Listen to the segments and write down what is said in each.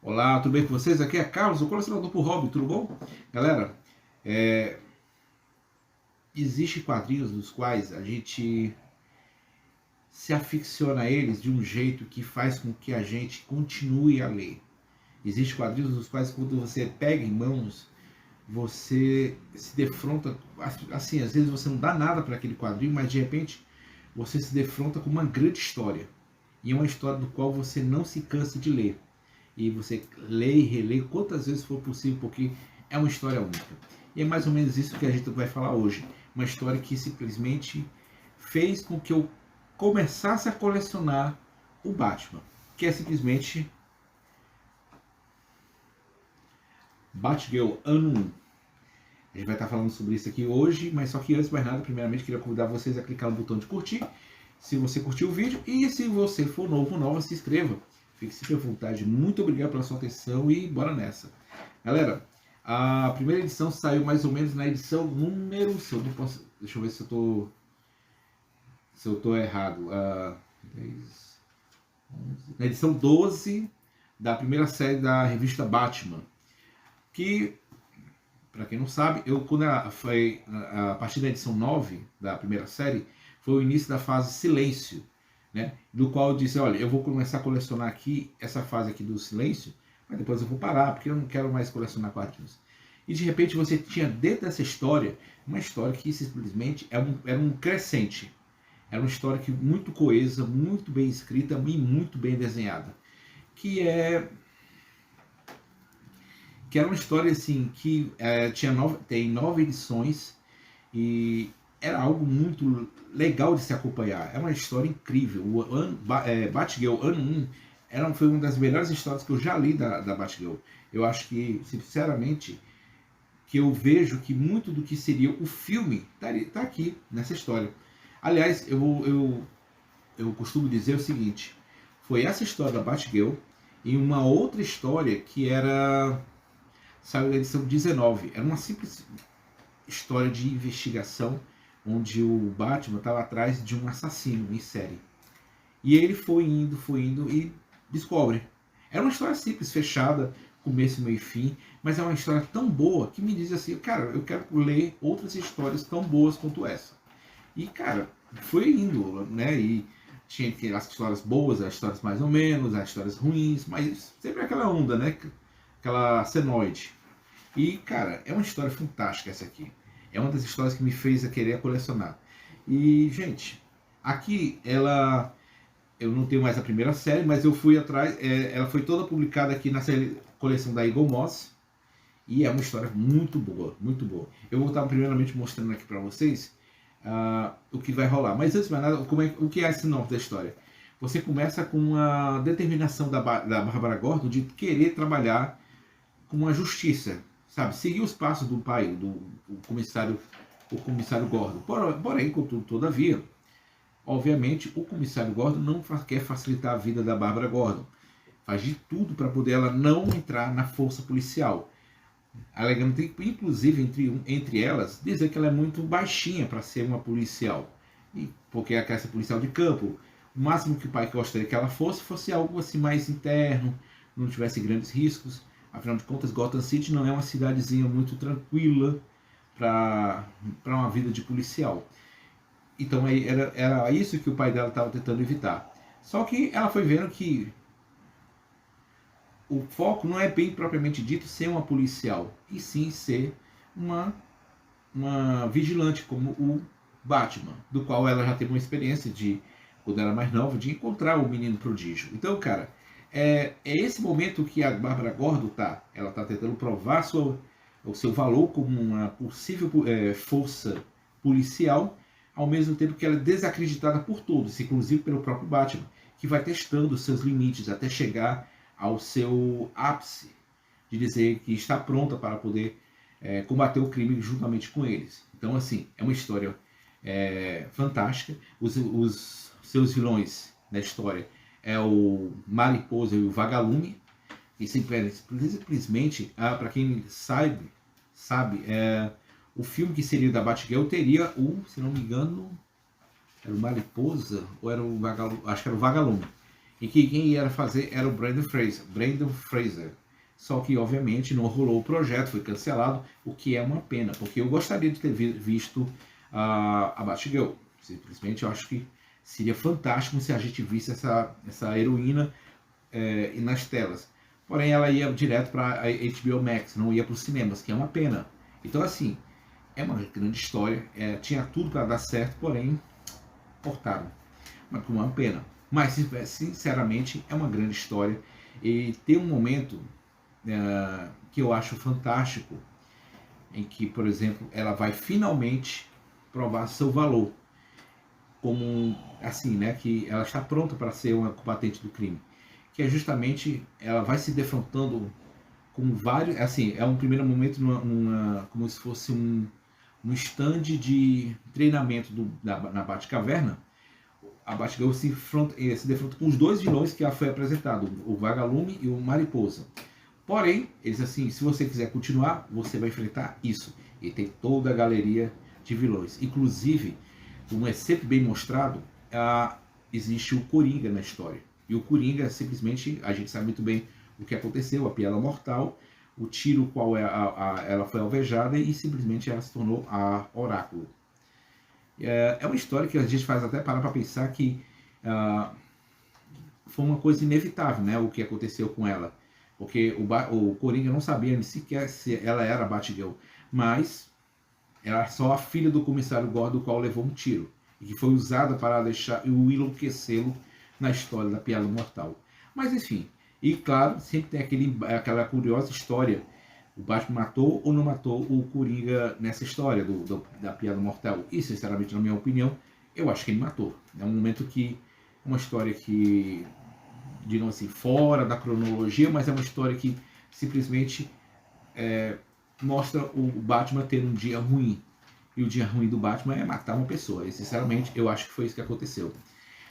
Olá, tudo bem com vocês? Aqui é Carlos, o colecionador por hobby, tudo bom? Galera, é, existem quadrinhos dos quais a gente se aficiona a eles de um jeito que faz com que a gente continue a ler. Existem quadrinhos dos quais quando você pega em mãos, você se defronta, assim, às vezes você não dá nada para aquele quadrinho, mas de repente você se defronta com uma grande história. E é uma história do qual você não se cansa de ler. E você lê e relê quantas vezes for possível, porque é uma história única. E é mais ou menos isso que a gente vai falar hoje. Uma história que simplesmente fez com que eu começasse a colecionar o Batman, que é simplesmente Batgirl Ano 1. A gente vai estar falando sobre isso aqui hoje, mas só que antes de mais nada, primeiramente queria convidar vocês a clicar no botão de curtir, se você curtiu o vídeo, e se você for novo ou nova, se inscreva. Fique sempre à vontade. Muito obrigado pela sua atenção e bora nessa. Galera, a primeira edição saiu mais ou menos na edição número... deixa eu ver se eu tô errado. 10, 11, na edição 12 da primeira série da revista Batman. Que, para quem não sabe, foi a partir da edição 9 da primeira série, foi o início da fase Silêncio, né? Do qual eu disse, olha, eu vou começar a colecionar aqui essa fase aqui do Silêncio, mas depois eu vou parar, porque eu não quero mais colecionar quadrinhos. E de repente você tinha dentro dessa história, uma história que simplesmente era um crescente. Era uma história que muito coesa, muito bem escrita e muito bem desenhada. Que era uma história assim que tem 9 edições e era algo muito legal de se acompanhar. É uma história incrível. Batgirl Ano 1 foi uma das melhores histórias que eu já li da Batgirl. Eu acho que, sinceramente, que eu vejo que muito do que seria o filme está aqui nessa história. Aliás, eu costumo dizer o seguinte: foi essa história da Batgirl e uma outra história que saiu da edição 19. Era uma simples história de investigação onde o Batman estava atrás de um assassino em série. E ele foi indo e descobre. Era uma história simples, fechada, começo, meio e fim, mas é uma história tão boa que me diz assim, cara, eu quero ler outras histórias tão boas quanto essa. E, cara, foi indo, né? E tinha as histórias boas, as histórias mais ou menos, as histórias ruins, mas sempre aquela onda, né? Aquela senoide. E, cara, é uma história fantástica essa aqui. É uma das histórias que me fez a querer colecionar. E, gente, aqui eu não tenho mais a primeira série, mas eu fui atrás. Ela foi toda publicada aqui na coleção da Eagle Moss. E é uma história muito boa, muito boa. Eu vou estar primeiramente mostrando aqui para vocês o que vai rolar. Mas antes de mais nada, o que é a sinopse da história? Você começa com a determinação da Bárbara Gordon de querer trabalhar com a justiça, sabe? Seguir os passos do pai, do comissário Gordon. Porém, contudo, todavia, obviamente, o comissário Gordon não quer facilitar a vida da Bárbara Gordon. Faz de tudo para poder ela não entrar na força policial. Alegando, inclusive, entre elas, dizer que ela é muito baixinha para ser uma policial. Porque ela quer ser policial de campo. O máximo que o pai gostaria que ela fosse algo assim mais interno, não tivesse grandes riscos. Afinal de contas, Gotham City não é uma cidadezinha muito tranquila para uma vida de policial. Então era isso que o pai dela estava tentando evitar. Só que ela foi vendo que o foco não é bem propriamente dito ser uma policial, e sim ser uma vigilante, como o Batman, do qual ela já teve uma experiência de, quando era mais nova, de encontrar o menino prodígio. Então, cara, é esse momento que a Bárbara Gordon ela está tentando provar o seu valor como uma possível força policial, ao mesmo tempo que ela é desacreditada por todos, inclusive pelo próprio Batman, que vai testando os seus limites até chegar ao seu ápice de dizer que está pronta para poder combater o crime juntamente com eles. Então, assim, é uma história fantástica. Os seus vilões na história é o Mariposa e o Vagalume, e simplesmente, para quem sabe, o filme que seria da Batgirl teria se não me engano, era o Mariposa ou era o Vagalume? Acho que era o Vagalume. e que quem ia fazer era o Brandon Fraser. Só que, obviamente, não rolou o projeto, foi cancelado, o que é uma pena, porque eu gostaria de ter visto a Batgirl. Simplesmente eu acho que seria fantástico se a gente visse essa heroína nas telas. Porém, ela ia direto para a HBO Max, não ia para os cinemas, que é uma pena. Então, assim, é uma grande história, tinha tudo para dar certo, porém, cortaram. Mas com uma pena. Mas, sinceramente, é uma grande história. E tem um momento que eu acho fantástico, em que, por exemplo, ela vai finalmente provar seu valor. Como, assim, né, que ela está pronta para ser uma combatente do crime. Que é justamente, ela vai se defrontando com vários, assim, é um primeiro momento como se fosse um stand de treinamento na Batcaverna. A Batgirl se defronta com os dois vilões que foi apresentado, o Vagalume e o Mariposa. Porém, eles assim, se você quiser continuar, você vai enfrentar isso. E tem toda a galeria de vilões. Inclusive, como é sempre bem mostrado, existe o Coringa na história. E o Coringa, simplesmente, a gente sabe muito bem o que aconteceu, a piada mortal, o tiro qual ela foi alvejada e simplesmente ela se tornou a Oráculo. É uma história que a gente faz até parar para pensar que foi uma coisa inevitável, né, o que aconteceu com ela. Porque o Coringa não sabia nem sequer se ela era a Batgirl, mas era só a filha do comissário Gordon, do qual levou um tiro, e que foi usada para deixar o enlouquecê-lo na história da piada mortal. Mas enfim, e claro, sempre tem aquela curiosa história, o Batman matou ou não matou o Coringa nessa história da piada mortal? E sinceramente, na minha opinião, eu acho que ele matou. É um momento que, uma história que, digamos assim, fora da cronologia, mas é uma história que simplesmente mostra o Batman tendo um dia ruim. E o dia ruim do Batman é matar uma pessoa. E sinceramente, eu acho que foi isso que aconteceu.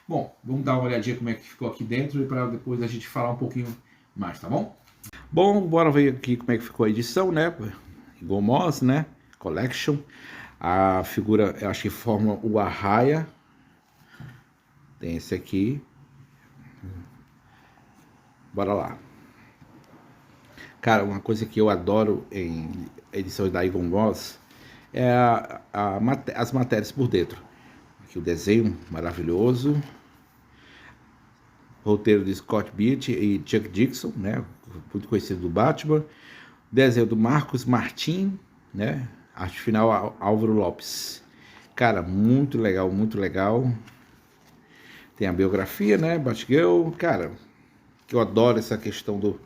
Bom, vamos dar uma olhadinha como é que ficou aqui dentro e para depois a gente falar um pouquinho mais, tá bom? Bom, bora ver aqui como é que ficou a edição, né? Eagle Moss, né? Collection. A figura, eu acho que forma o Arraia. Tem esse aqui. Bora lá. Cara, uma coisa que eu adoro em edições da Eagle Moss é as matérias por dentro. Aqui o desenho maravilhoso. Roteiro de Scott Beach e Chuck Dixon, né? Muito conhecido do Batman. Desenho do Marcos Martin, né? Arte final Álvaro Lopes. Cara, muito legal, muito legal. Tem a biografia, né? Batgirl. Cara, que eu adoro essa questão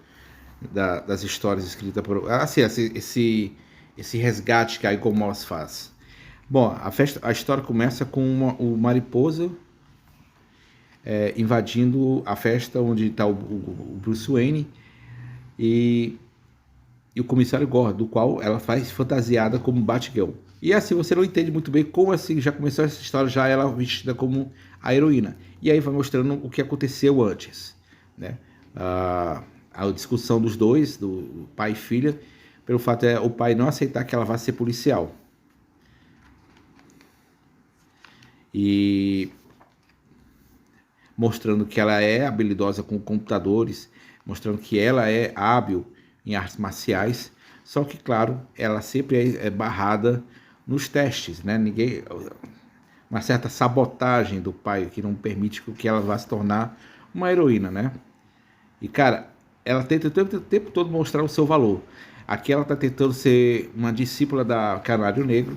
das histórias escritas por... Assim, esse resgate que a Eagle Moss faz. Bom, a história começa com o Mariposa invadindo a festa onde está o Bruce Wayne e o comissário Gordon, do qual ela faz fantasiada como Batgirl. E assim você não entende muito bem como assim já começou essa história, já ela vestida como a heroína. E aí vai mostrando o que aconteceu antes, né? A discussão dos dois, do pai e filha, pelo fato o pai não aceitar que ela vá ser policial. E mostrando que ela é habilidosa com computadores, mostrando que ela é hábil em artes marciais, só que, claro, ela sempre é barrada nos testes, né? Uma certa sabotagem do pai que não permite que ela vá se tornar uma heroína, né? E, cara, ela tenta o tempo todo mostrar o seu valor. Aqui ela está tentando ser uma discípula da Canário Negro.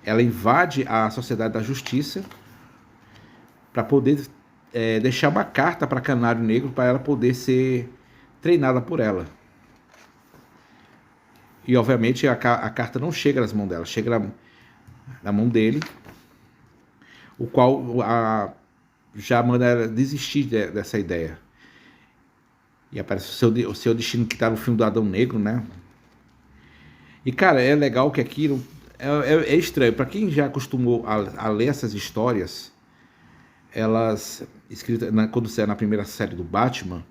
Ela invade a Sociedade da Justiça para poder deixar uma carta para Canário Negro para ela poder ser treinada por ela. E obviamente a carta não chega nas mãos dela, chega na mão dele, o qual já manda ela desistir dessa ideia. E aparece o seu destino que está no filme do Adão Negro, né? E cara, é legal que aqui é estranho. Para quem já acostumou a ler essas histórias, elas escritas quando saiu na primeira série do Batman,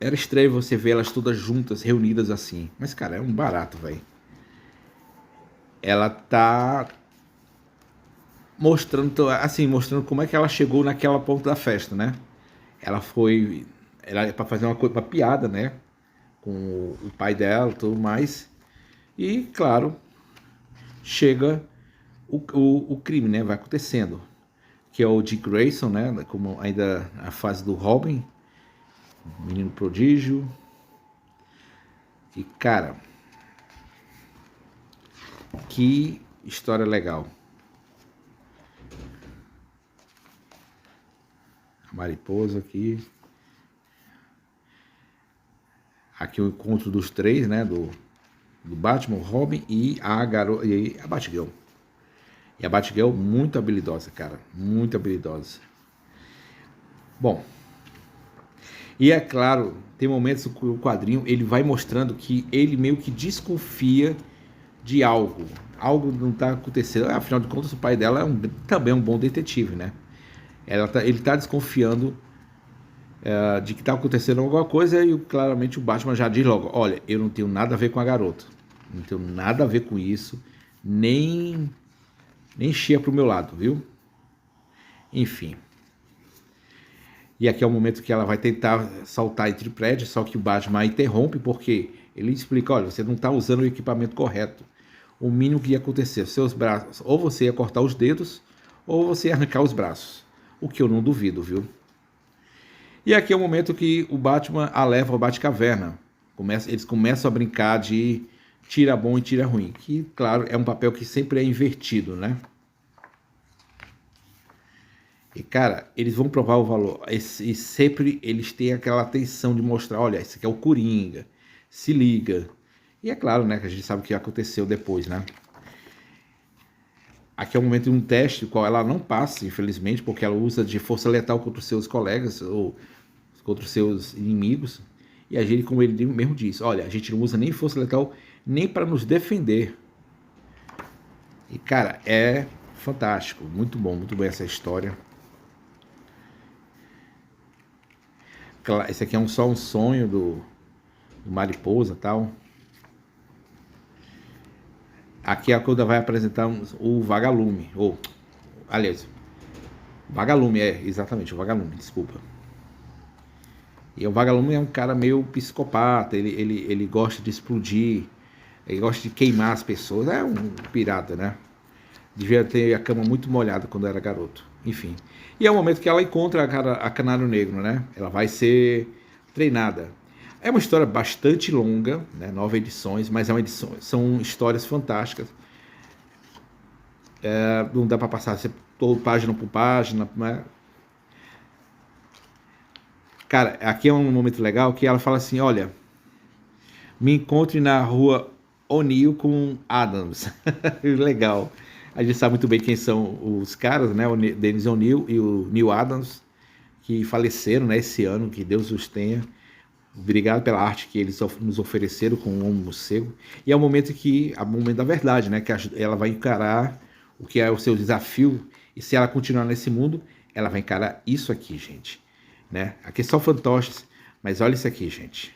era estranho você ver elas todas juntas, reunidas assim. Mas, cara, é um barato, velho. Ela tá mostrando como é que ela chegou naquela ponta da festa, né? Ela para fazer uma piada, né? Com o pai dela e tudo mais. E, claro, chega o crime, né? Vai acontecendo. Que é o Dick Grayson, né? Como ainda a fase do Robin, menino prodígio. E, cara, que história legal. A mariposa aqui. Aqui o encontro dos três, né? Do Batman, o Robin e a garota e a Batgirl. E a Batgirl muito habilidosa, cara, muito habilidosa. Bom, e é claro, tem momentos que o quadrinho ele vai mostrando que ele meio que desconfia de algo. Algo não está acontecendo. Afinal de contas, o pai dela também é um bom detetive, né? Ele está desconfiando de que está acontecendo alguma coisa e claramente o Batman já diz logo: olha, eu não tenho nada a ver com a garota. Não tenho nada a ver com isso. Nem chia pro meu lado, viu? Enfim. E aqui é o momento que ela vai tentar saltar entre prédios, só que o Batman a interrompe porque ele explica: olha, você não está usando o equipamento correto. O mínimo que ia acontecer, seus braços, ou você ia cortar os dedos, ou você ia arrancar os braços. O que eu não duvido, viu? E aqui é o momento que o Batman a leva ao Batcaverna. Eles começam a brincar de tira bom e tira ruim. Que, claro, é um papel que sempre é invertido, né? E, cara, eles vão provar o valor. E sempre eles têm aquela atenção de mostrar: olha, esse aqui é o Coringa. Se liga. E é claro, né, que a gente sabe o que aconteceu depois, né? Aqui é o momento de um teste, o qual ela não passa, infelizmente, porque ela usa de força letal contra os seus colegas ou contra os seus inimigos. E a gente, como ele mesmo diz: olha, a gente não usa nem força letal nem para nos defender. E, cara, é fantástico. Muito bom essa história. Esse aqui é só um sonho do Mariposa e tal. Aqui a Coda vai apresentar o Vagalume. Aliás, Vagalume, exatamente, o Vagalume, desculpa. E o Vagalume é um cara meio psicopata, ele gosta de explodir, ele gosta de queimar as pessoas, é um pirata, né? Devia ter a cama muito molhada quando era garoto. Enfim. E é o momento que ela encontra a Canário Negro, né? Ela vai ser treinada. É uma história bastante longa, né? 9 edições, mas são histórias fantásticas. Não dá para passar página por página, né? Cara, aqui é um momento legal que ela fala assim: olha, me encontre na rua O'Neill com Adams. Legal. A gente sabe muito bem quem são os caras, né? O Dennis O'Neill e o Neil Adams, que faleceram, né, esse ano, que Deus os tenha. Obrigado pela arte que eles nos ofereceram com o Homem Morcego. E é o momento da verdade, né? Que ela vai encarar o que é o seu desafio. E se ela continuar nesse mundo, ela vai encarar isso aqui, gente. Né? Aqui é só fantoches, mas olha isso aqui, gente.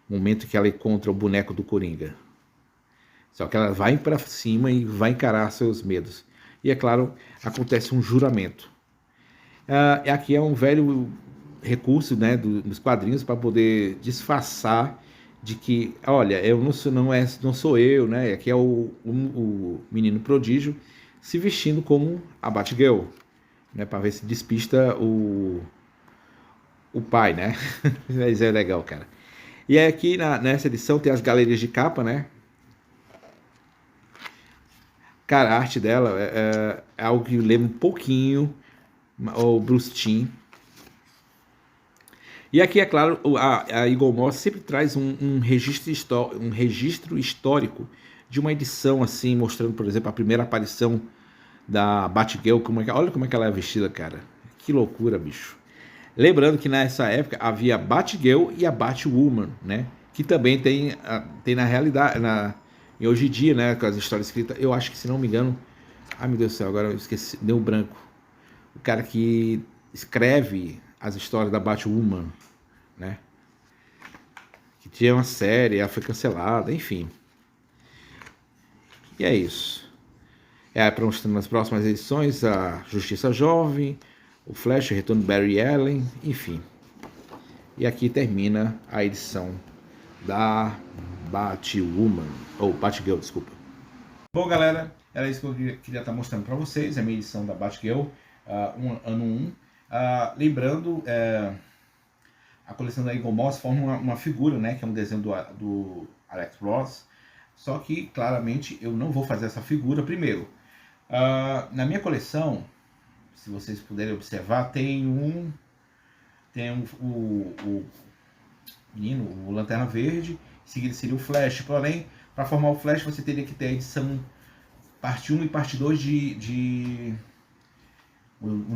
Momento que ela encontra o boneco do Coringa. Só que ela vai para cima e vai encarar seus medos. E é claro, acontece um juramento. Aqui é um velho recurso, né, dos quadrinhos para poder disfarçar de que, olha, eu não sou eu, né? Aqui é o menino prodígio se vestindo como a Batgirl, né, para ver se despista o pai, né? Mas é legal, cara. E aqui nessa edição tem as galerias de capa, né? Cara, a arte dela é algo que lembra um pouquinho o Bruce Timm. E aqui, é claro, a Eagle Moss sempre traz um registro histórico de uma edição, assim, mostrando, por exemplo, a primeira aparição da Batgirl. Olha como é que ela é vestida, cara. Que loucura, bicho. Lembrando que nessa época havia a Batgirl e a Batwoman, né? Que também tem na realidade, e hoje em dia, né, com as histórias escritas, eu acho que, se não me engano, ai meu Deus do céu, agora eu esqueci, deu branco. O cara que escreve as histórias da Batwoman, né? Que tinha uma série, ela foi cancelada, enfim. E é isso. mostrando nas próximas edições a Justiça Jovem, o Flash, o retorno de Barry Allen, enfim. E aqui termina a edição da Batwoman, ou Batgirl, desculpa. Bom, galera, era isso que eu queria estar mostrando para vocês, a minha edição da Batgirl, ano 1. Lembrando, a coleção da Eagle Moss forma uma figura, né, que é um desenho do Alex Ross, só que, claramente, eu não vou fazer essa figura primeiro. Na minha coleção, se vocês puderem observar, tem o menino, o Lanterna Verde, em seguida seria o Flash. Porém, para formar o Flash, você teria que ter a edição parte 1 e parte 2 de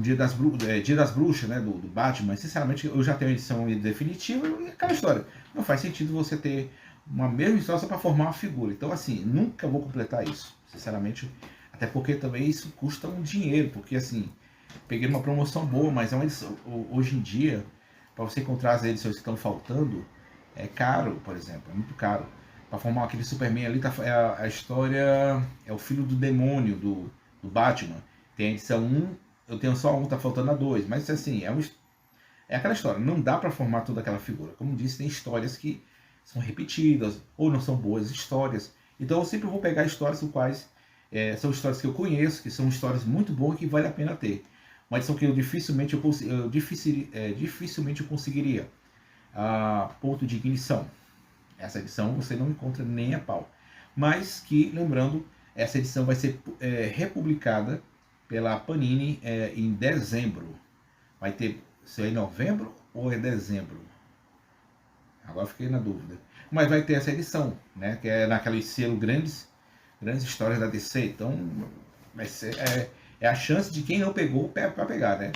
Dia das Bruxas, né, do Batman. Sinceramente, eu já tenho a edição definitiva e aquela história. Não faz sentido você ter uma mesma história só para formar uma figura. Então, assim, nunca vou completar isso, sinceramente. Até porque também isso custa um dinheiro, porque assim, peguei uma promoção boa, mas é uma edição, hoje em dia, para você encontrar as edições que estão faltando, é caro, por exemplo, é muito caro. Para formar aquele Superman ali, a história é o filho do demônio do Batman. Tem a edição 1, eu tenho só 1, tá faltando a 2, mas assim, é aquela história, não dá para formar toda aquela figura. Como disse, tem histórias que são repetidas, ou não são boas histórias. Então eu sempre vou pegar histórias no quais são histórias que eu conheço, que são histórias muito boas que vale a pena ter. Uma edição que dificilmente eu conseguiria. Ponto de ignição. Essa edição você não encontra nem a pau. Mas que, lembrando, essa edição vai ser republicada pela Panini em dezembro. Vai ter, se é em novembro ou é dezembro? Agora fiquei na dúvida. Mas vai ter essa edição, né? Que é naqueles selos grandes histórias da DC. Então, vai ser, é a chance de quem não pegou para pegar, né?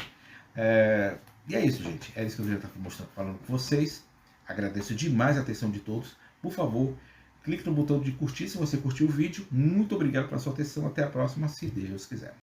E é isso, gente. É isso que eu já estava mostrando, falando com vocês. Agradeço demais a atenção de todos. Por favor, clique no botão de curtir se você curtiu o vídeo. Muito obrigado pela sua atenção. Até a próxima, se Deus quiser.